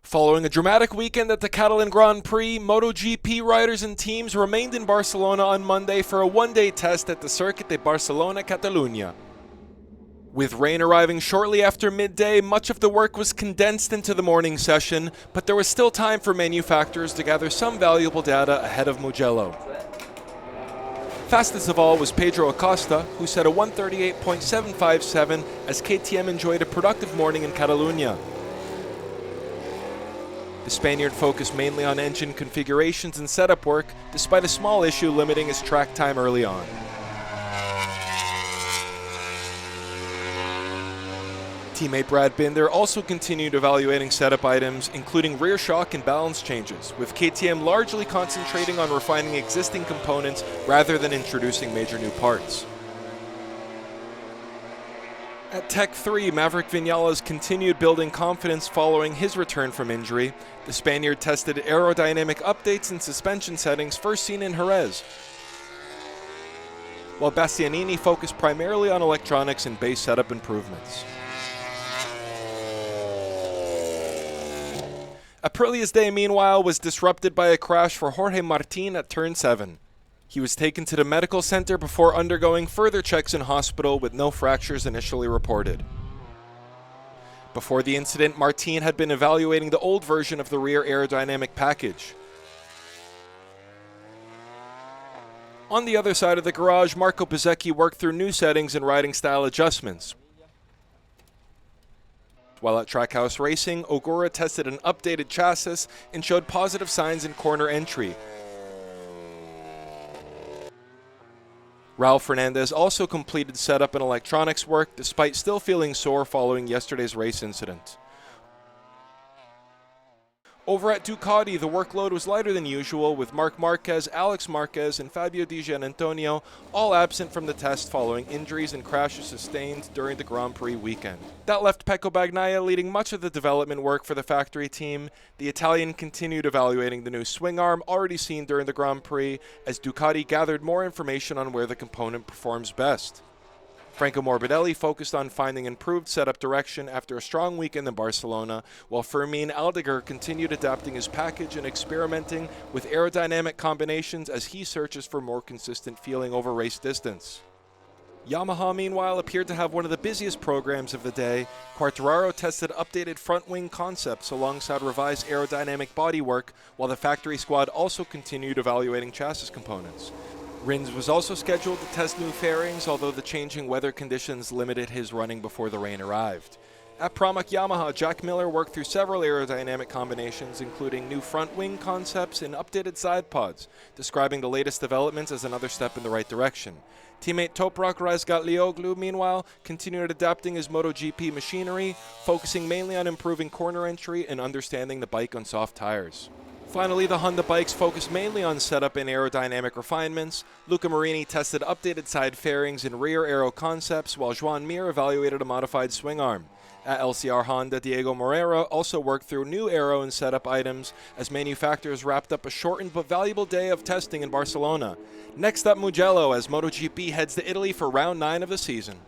Following a dramatic weekend at the Catalan Grand Prix, MotoGP riders and teams remained in Barcelona on Monday for a one-day test at the Circuit de Barcelona, Catalunya. With rain arriving shortly after midday, much of the work was condensed into the morning session, but there was still time for manufacturers to gather some valuable data ahead of Mugello. Fastest of all was Pedro Acosta, who set a 1:38.757 as KTM enjoyed a productive morning in Catalunya. The Spaniard focused mainly on engine configurations and setup work, despite a small issue limiting his track time early on. Teammate Brad Binder also continued evaluating setup items, including rear shock and balance changes, with KTM largely concentrating on refining existing components rather than introducing major new parts. At Tech 3, Maverick Vinales continued building confidence following his return from injury. The Spaniard tested aerodynamic updates and suspension settings first seen in Jerez, while Bastianini focused primarily on electronics and base setup improvements. Aprilia's day, meanwhile, was disrupted by a crash for Jorge Martin at Turn 7. He was taken to the medical center before undergoing further checks in hospital with no fractures initially reported. Before the incident, Martin had been evaluating the old version of the rear aerodynamic package. On the other side of the garage, Marco Bezzecchi worked through new settings and riding style adjustments. While at Trackhouse Racing, Ogura tested an updated chassis and showed positive signs in corner entry. Raul Fernandez also completed setup and electronics work despite still feeling sore following yesterday's race incident. Over at Ducati, the workload was lighter than usual, with Marc Marquez, Alex Marquez, and Fabio Di Giannantonio all absent from the test following injuries and crashes sustained during the Grand Prix weekend. That left Pecco Bagnaia leading much of the development work for the factory team. The Italian continued evaluating the new swing arm already seen during the Grand Prix, as Ducati gathered more information on where the component performs best. Franco Morbidelli focused on finding improved setup direction after a strong weekend in Barcelona, while Fermin Aldeguer continued adapting his package and experimenting with aerodynamic combinations as he searches for more consistent feeling over race distance. Yamaha, meanwhile, appeared to have one of the busiest programs of the day. Quartararo tested updated front wing concepts alongside revised aerodynamic bodywork, while the factory squad also continued evaluating chassis components. Rins was also scheduled to test new fairings, although the changing weather conditions limited his running before the rain arrived. At Pramac Yamaha, Jack Miller worked through several aerodynamic combinations, including new front wing concepts and updated side pods, describing the latest developments as another step in the right direction. Teammate Toprak Razgatlioglu, meanwhile, continued adapting his MotoGP machinery, focusing mainly on improving corner entry and understanding the bike on soft tires. Finally, the Honda bikes focused mainly on setup and aerodynamic refinements. Luca Marini tested updated side fairings and rear aero concepts, while Joan Mir evaluated a modified swing arm. At LCR Honda, Diego Moreira also worked through new aero and setup items as manufacturers wrapped up a shortened but valuable day of testing in Barcelona. Next up, Mugello, as MotoGP heads to Italy for round 9 of the season.